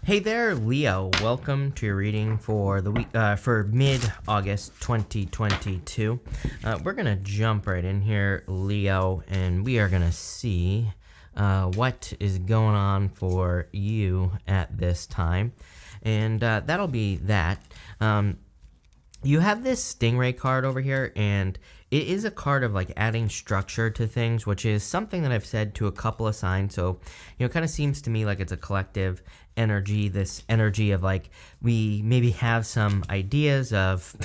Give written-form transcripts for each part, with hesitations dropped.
Hey there, Leo. Welcome to your reading for the week for mid-August 2022. We're gonna jump right in here, Leo, and we are gonna see what is going on for you at this time, and that'll be that. You have this Stingray card over here, and it is a card of like adding structure to things, which is something that I've said to a couple of signs. So, it kind of seems to me like it's a collective energy, this energy of like we maybe have some ideas of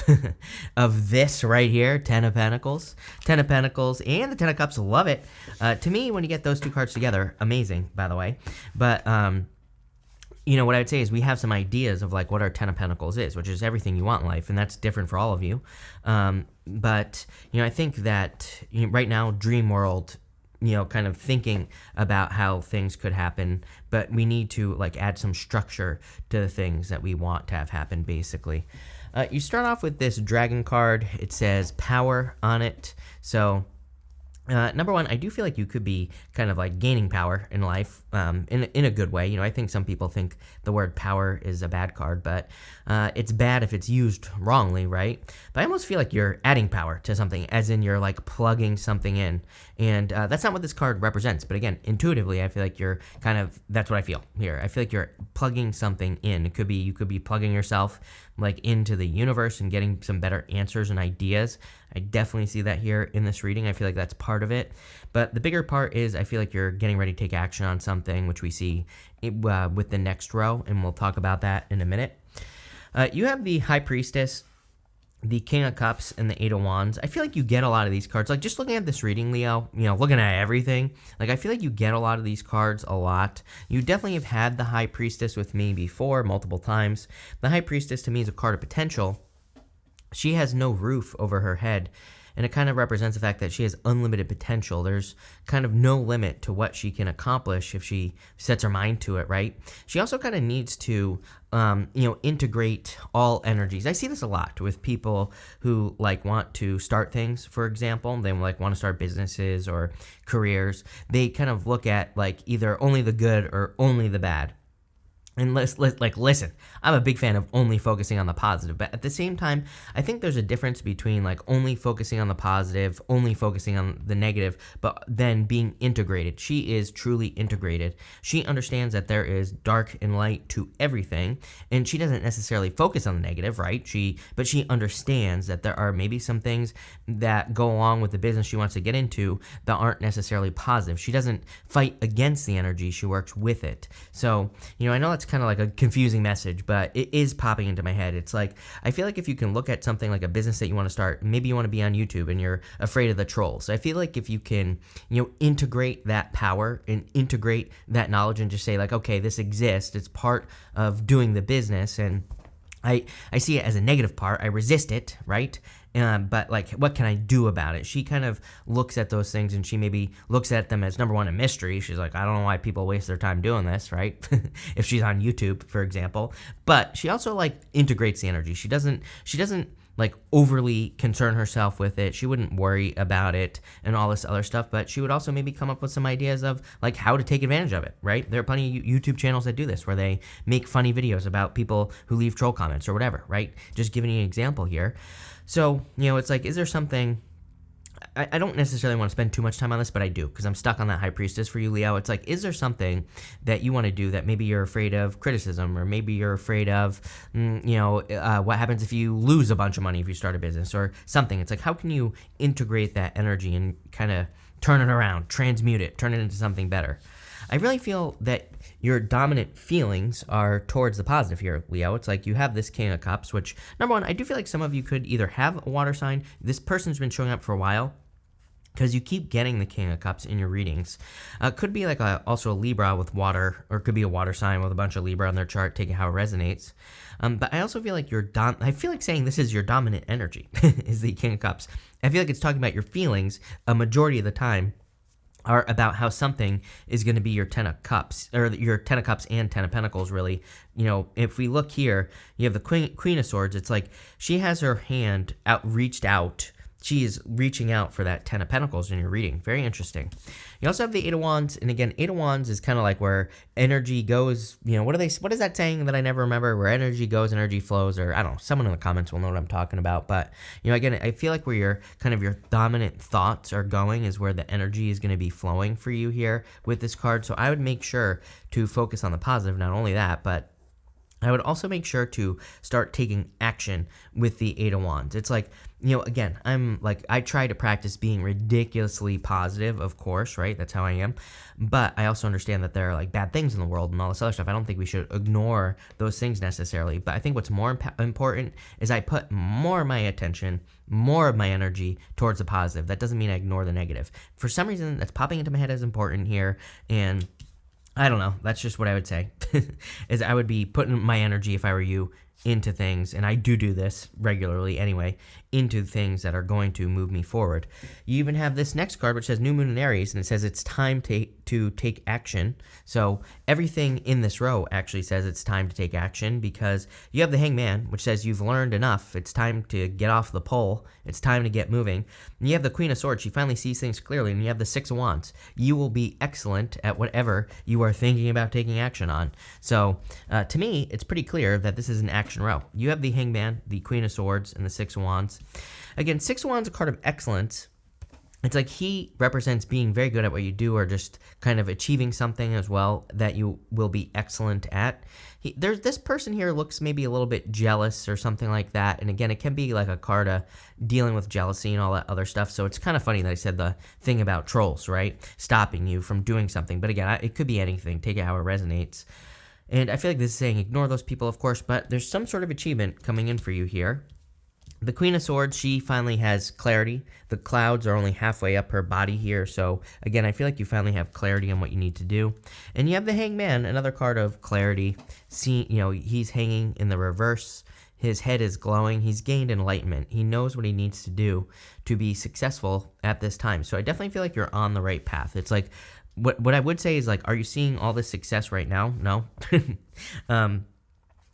of this right here, Ten of Pentacles, and the Ten of Cups. Love it. To me, when you get those two cards together, amazing, by the way. But what I would say is we have some ideas of like what our Ten of Pentacles is, which is everything you want in life, and that's different for all of you. But I think that right now, dream world, kind of thinking about how things could happen, but we need to like add some structure to the things that we want to have happen, basically. You start off with this dragon card. It says power on it. So number one, I do feel like you could be kind of like gaining power in life in a good way. I think some people think the word power is a bad card, but it's bad if it's used wrongly, right? But I almost feel like you're adding power to something, as in you're like plugging something in. And that's not what this card represents. But again, intuitively, I feel like you're kind of, that's what I feel here. I feel like you're plugging something in. You could be plugging yourself like into the universe and getting some better answers and ideas. I definitely see that here in this reading. I feel like that's part of it. But the bigger part is I feel like you're getting ready to take action on something, which we see with the next row, and we'll talk about that in a minute. You have the High Priestess, the King of Cups, and the Eta Wands. I feel like you get a lot of these cards. Like, just looking at this reading, Leo, looking at everything, like, I feel like you get a lot of these cards a lot. You definitely have had the High Priestess with me before, multiple times. The High Priestess, to me, is a card of potential. She has no roof over her head, and it kind of represents the fact that she has unlimited potential. There's kind of no limit to what she can accomplish if she sets her mind to it, right? She also kind of needs to, integrate all energies. I see this a lot with people who like want to start things, for example. They like want to start businesses or careers. They kind of look at like either only the good or only the bad. And listen, I'm a big fan of only focusing on the positive, but at the same time, I think there's a difference between like only focusing on the positive, only focusing on the negative, but then being integrated. She is truly integrated. She understands that there is dark and light to everything, and she doesn't necessarily focus on the negative, right? But she understands that there are maybe some things that go along with the business she wants to get into that aren't necessarily positive. She doesn't fight against the energy, she works with it. So, I know that's kind of like a confusing message, but it is popping into my head. It's like, I feel like if you can look at something like a business that you want to start, maybe you want to be on YouTube and you're afraid of the trolls. So I feel like if you can, integrate that power and integrate that knowledge and just say like, okay, this exists, it's part of doing the business, and I see it as a negative part. I resist it, right? But like, what can I do about it? She kind of looks at those things, and she maybe looks at them as, number one, a mystery. She's like, I don't know why people waste their time doing this, right? If she's on YouTube, for example. But she also like integrates the energy. She doesn't like overly concern herself with it. She wouldn't worry about it and all this other stuff, but she would also maybe come up with some ideas of like how to take advantage of it, right? There are plenty of YouTube channels that do this, where they make funny videos about people who leave troll comments or whatever, right? Just giving you an example here. So, it's like, is there something, I don't necessarily want to spend too much time on this, but I do, because I'm stuck on that High Priestess for you, Leo. It's like, is there something that you want to do that maybe you're afraid of criticism, or maybe you're afraid of, what happens if you lose a bunch of money if you start a business or something? It's like, how can you integrate that energy and kind of turn it around, transmute it, turn it into something better? I really feel that your dominant feelings are towards the positive here, Leo. It's like you have this King of Cups, which, number one, I do feel like some of you could either have a water sign. This person's been showing up for a while, because you keep getting the King of Cups in your readings. Could be like also a Libra with water, or it could be a water sign with a bunch of Libra on their chart, take it how it resonates. But I also feel like I feel like saying this is your dominant energy, is the King of Cups. I feel like it's talking about your feelings a majority of the time are about how something is going to be your Ten of Cups, or your Ten of Cups and Ten of Pentacles, really. If we look here, you have the Queen of Swords. It's like she has her hand reached out she is reaching out for that Ten of Pentacles in your reading. Very interesting. You also have the Eta Wands, and again, Eta Wands is kind of like where energy goes, you know, what is that saying that I never remember? Where energy goes, energy flows, or I don't know, someone in the comments will know what I'm talking about. But, you know, again, I feel like where your kind of your dominant thoughts are going is where the energy is going to be flowing for you here with this card. So I would make sure to focus on the positive. Not only that, but I would also make sure to start taking action with the Eight of Wands. It's like, you know, again, I try to practice being ridiculously positive, of course, right? That's how I am. But I also understand that there are like bad things in the world and all this other stuff. I don't think we should ignore those things necessarily. But I think what's more important is I put more of my attention, more of my energy towards the positive. That doesn't mean I ignore the negative. For some reason, that's popping into my head as important here. And I don't know. That's just what I would say. Is I would be putting my energy, if I were you, into things, and I do this regularly anyway, into things that are going to move me forward. You even have this next card, which says New Moon in Aries, and it says it's time to take action. So everything in this row actually says it's time to take action, because you have the Hangman, which says you've learned enough. It's time to get off the pole. It's time to get moving. And you have the Queen of Swords. She finally sees things clearly. And you have the Six of Wands. You will be excellent at whatever you are thinking about taking action on. So to me, it's pretty clear that this is an action row. You have the Hangman, the Queen of Swords, and the Six of Wands. Again, Six of Wands is a card of excellence. It's like he represents being very good at what you do, or just kind of achieving something as well that you will be excellent at. There's this person here looks maybe a little bit jealous or something like that. And again, it can be like a card of dealing with jealousy and all that other stuff. So it's kind of funny that I said the thing about trolls, right? Stopping you from doing something. But again, it could be anything. Take it how it resonates. And I feel like this is saying ignore those people, of course, but there's some sort of achievement coming in for you here. The Queen of Swords, she finally has clarity. The clouds are only halfway up her body here. So, again, I feel like you finally have clarity on what you need to do. And you have the Hangman, another card of clarity. See, you know, he's hanging in the reverse. His head is glowing. He's gained enlightenment. He knows what he needs to do to be successful at this time. So I definitely feel like you're on the right path. It's like, what I would say is, like, are you seeing all this success right now? No.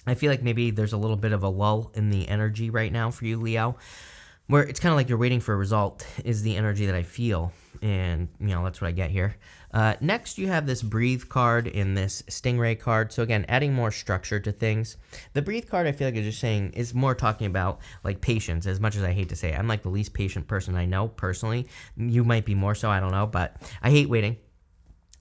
I feel like maybe there's a little bit of a lull in the energy right now for you, Leo, where it's kind of like you're waiting for a result is the energy that I feel. And, you know, that's what I get here. Next, you have this Breathe card and this Stingray card. So, again, adding more structure to things. The Breathe card, I feel like is just saying, is more talking about, like, patience, as much as I hate to say it. I'm, like, the least patient person I know, personally. You might be more so, I don't know, but I hate waiting.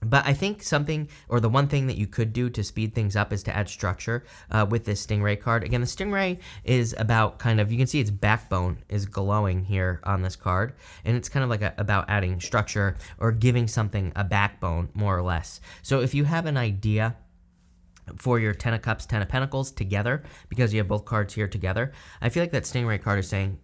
But I think something, or the one thing that you could do to speed things up is to add structure with this Stingray card. Again, the Stingray is about kind of, you can see its backbone is glowing here on this card. And it's kind of like about adding structure or giving something a backbone, more or less. So if you have an idea for your Ten of Cups, Ten of Pentacles together, because you have both cards here together, I feel like that Stingray card is saying,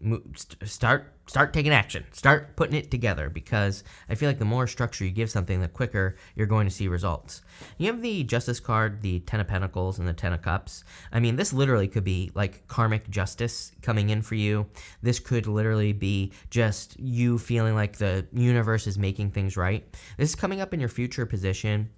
start taking action. Start putting it together, because I feel like the more structure you give something, the quicker you're going to see results. You have the Justice card, the Ten of Pentacles, and the Ten of Cups. I mean, this literally could be like karmic justice coming in for you. This could literally be just you feeling like the universe is making things right. This is coming up in your future position.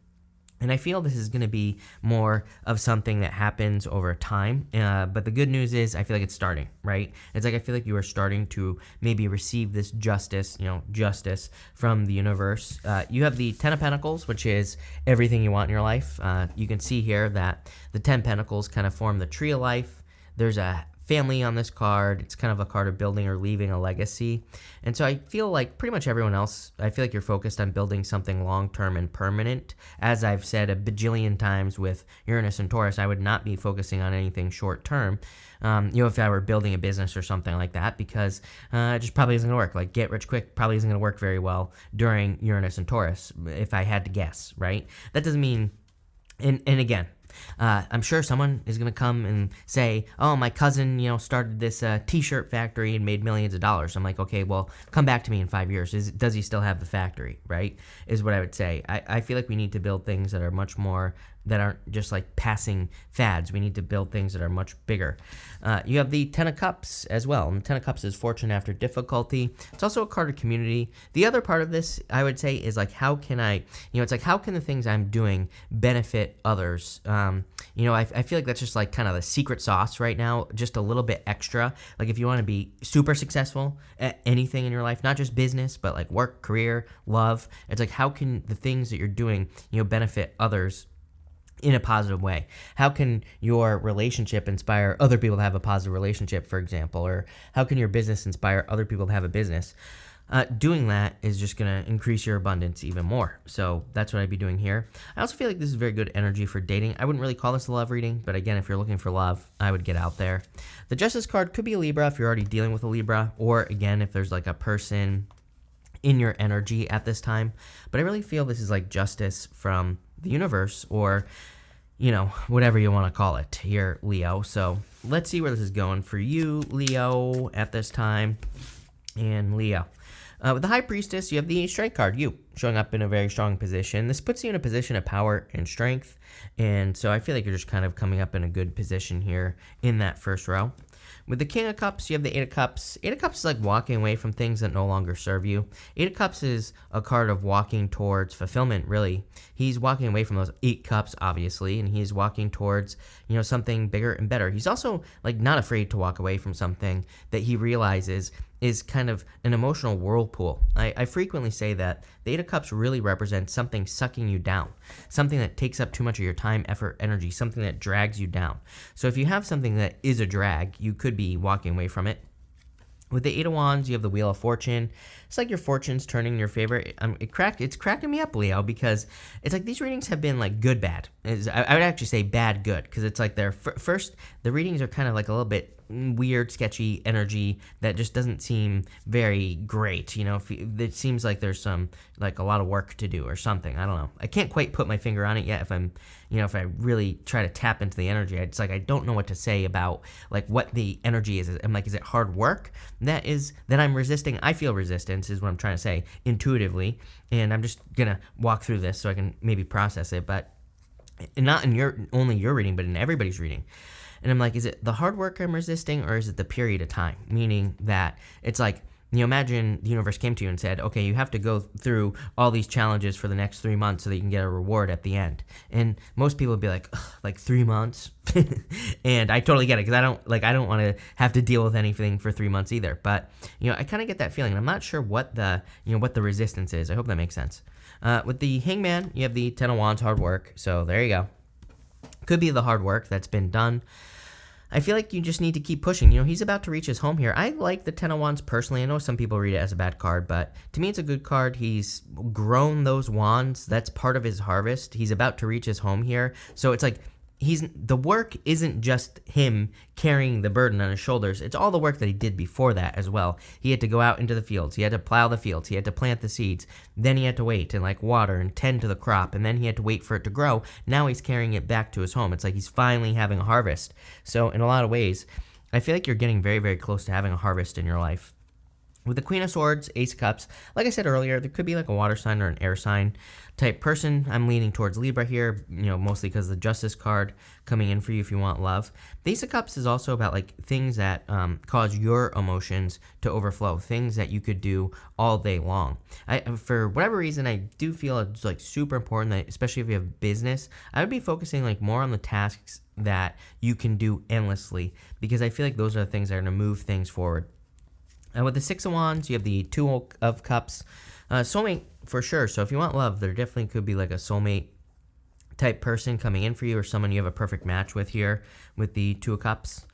And I feel this is going to be more of something that happens over time. But the good news is I feel like it's starting, right? It's like I feel like you are starting to maybe receive this justice, you know, justice from the universe. You have the Ten of Pentacles, which is everything you want in your life. You can see here that the 10 Pentacles kind of form the tree of life. There's a family on this card. It's kind of a card of building or leaving a legacy. And so I feel like pretty much everyone else, I feel like you're focused on building something long-term and permanent. As I've said a bajillion times with Uranus and Taurus, I would not be focusing on anything short-term, you know, if I were building a business or something like that, because it just probably isn't going to work. Like, get rich quick probably isn't going to work very well during Uranus and Taurus, if I had to guess, right? That doesn't mean, and again, I'm sure someone is going to come and say, oh, my cousin, you know, started this t-shirt factory and made millions of dollars. I'm like, okay, well, come back to me in 5 years. Does he still have the factory, right, is what I would say. I feel like we need to build things that are much more that aren't just like passing fads. We need to build things that are much bigger. You have the Ten of Cups as well. And the Ten of Cups is fortune after difficulty. It's also a card of community. The other part of this, I would say, is like, how can I, it's like, how can the things I'm doing benefit others? I feel like that's just like kind of the secret sauce right now, just a little bit extra. Like if you want to be super successful at anything in your life, not just business, but like work, career, love, it's like, how can the things that you're doing, benefit others in a positive way? How can your relationship inspire other people to have a positive relationship, for example? Or how can your business inspire other people to have a business? Doing that is just going to increase your abundance even more. So that's what I'd be doing here. I also feel like this is very good energy for dating. I wouldn't really call this a love reading, but again, if you're looking for love, I would get out there. The Justice card could be a Libra if you're already dealing with a Libra, or again, if there's like a person in your energy at this time. But I really feel this is like justice from the universe, or whatever you want to call it here, Leo. So let's see where this is going for you, Leo, at this time. And Leo. With the High Priestess, you have the Strength card, you, showing up in a very strong position. This puts you in a position of power and strength. And so I feel like you're just kind of coming up in a good position here in that first row. With the King of Cups, you have the Eight of Cups. Eight of Cups is like walking away from things that no longer serve you. Eight of Cups is a card of walking towards fulfillment, really. He's walking away from those 8 cups, obviously, and he's walking towards, something bigger and better. He's also like not afraid to walk away from something that he realizes is kind of an emotional whirlpool. I frequently say that the Eight of Cups really represents something sucking you down, something that takes up too much of your time, effort, energy, something that drags you down. So if you have something that is a drag, you could be walking away from it. With the Eight of Wands, you have the Wheel of Fortune. It's like your fortune's turning in your favor. It's cracking me up, Leo, because it's like these readings have been like good, bad. I would actually say bad, good, because it's like first, the readings are kind of like a little bit weird, sketchy energy that just doesn't seem very great. It seems like there's some, like a lot of work to do or something. I don't know. I can't quite put my finger on it yet. If I really try to tap into the energy, it's like I don't know what to say about like what the energy is. I'm like, is it hard work that I'm resisting? I feel resistance is what I'm trying to say intuitively, and I'm just gonna walk through this so I can maybe process it, but not in only your reading, but in everybody's reading. And I'm like, is it the hard work I'm resisting, or is it the period of time? Meaning that it's like, imagine the universe came to you and said, okay, you have to go through all these challenges for the next 3 months so that you can get a reward at the end. And most people would be like, like 3 months? And I totally get it, because I don't want to have to deal with anything for 3 months either. But, I kind of get that feeling. And I'm not sure what the resistance is. I hope that makes sense. With the Hangman, you have the Ten of Wands, hard work. So there you go. Could be the hard work that's been done. I feel like you just need to keep pushing. He's about to reach his home here. I like the Ten of Wands personally. I know some people read it as a bad card, but to me it's a good card. He's grown those wands. That's part of his harvest. He's about to reach his home here. So it's like the work isn't just him carrying the burden on his shoulders. It's all the work that he did before that as well. He had to go out into the fields. He had to plow the fields. He had to plant the seeds. Then he had to wait and like water and tend to the crop. And then he had to wait for it to grow. Now he's carrying it back to his home. It's like he's finally having a harvest. So in a lot of ways, I feel like you're getting very, very close to having a harvest in your life. With the Queen of Swords, Ace of Cups, like I said earlier, there could be like a water sign or an air sign type person. I'm leaning towards Libra here, mostly because of the Justice card coming in for you if you want love. The Ace of Cups is also about like things that cause your emotions to overflow, things that you could do all day long. For whatever reason, I do feel it's like super important that, especially if you have business, I would be focusing like more on the tasks that you can do endlessly, because I feel like those are the things that are going to move things forward. With the Six of Wands, you have the Two of Cups. Soulmate, for sure. So if you want love, there definitely could be like a soulmate type person coming in for you, or someone you have a perfect match with here with the Two of Cups.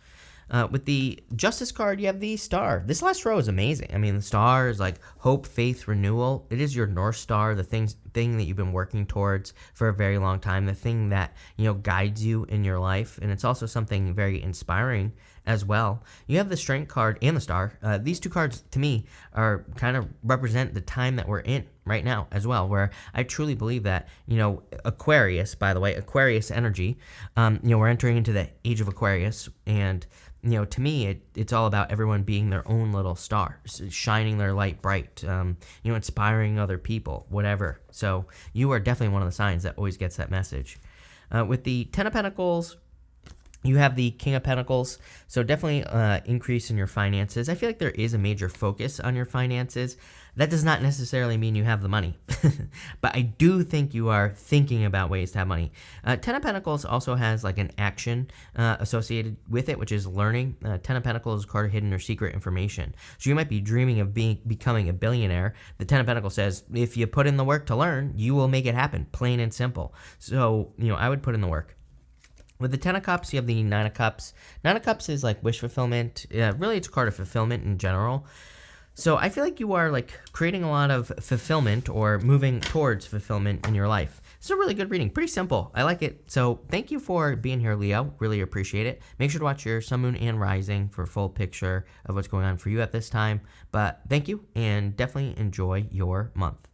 With the Justice card, you have the Star. This last row is amazing. I mean, the Star is like hope, faith, renewal. It is your North Star, the thing that you've been working towards for a very long time, the thing that, guides you in your life. And it's also something very inspiring as well. You have the Strength card and the Star. These two cards, to me, are kind of represent the time that we're in right now as well, where I truly believe that, Aquarius, by the way, Aquarius energy, we're entering into the age of Aquarius, and to me, it's all about everyone being their own little star, shining their light bright, inspiring other people, whatever. So you are definitely one of the signs that always gets that message. With the Ten of Pentacles, you have the King of Pentacles, so definitely increase in your finances. I feel like there is a major focus on your finances. That does not necessarily mean you have the money, but I do think you are thinking about ways to have money. Ten of Pentacles also has like an action associated with it, which is learning. Ten of Pentacles is a card of hidden or secret information. So you might be dreaming of becoming a billionaire. The Ten of Pentacles says, if you put in the work to learn, you will make it happen, plain and simple. So, I would put in the work. With the Ten of Cups, you have the Nine of Cups. Nine of Cups is like wish fulfillment. Really, it's a card of fulfillment in general. So I feel like you are like creating a lot of fulfillment or moving towards fulfillment in your life. It's a really good reading. Pretty simple. I like it. So thank you for being here, Leo. Really appreciate it. Make sure to watch your Sun, Moon, and Rising for a full picture of what's going on for you at this time. But thank you, and definitely enjoy your month.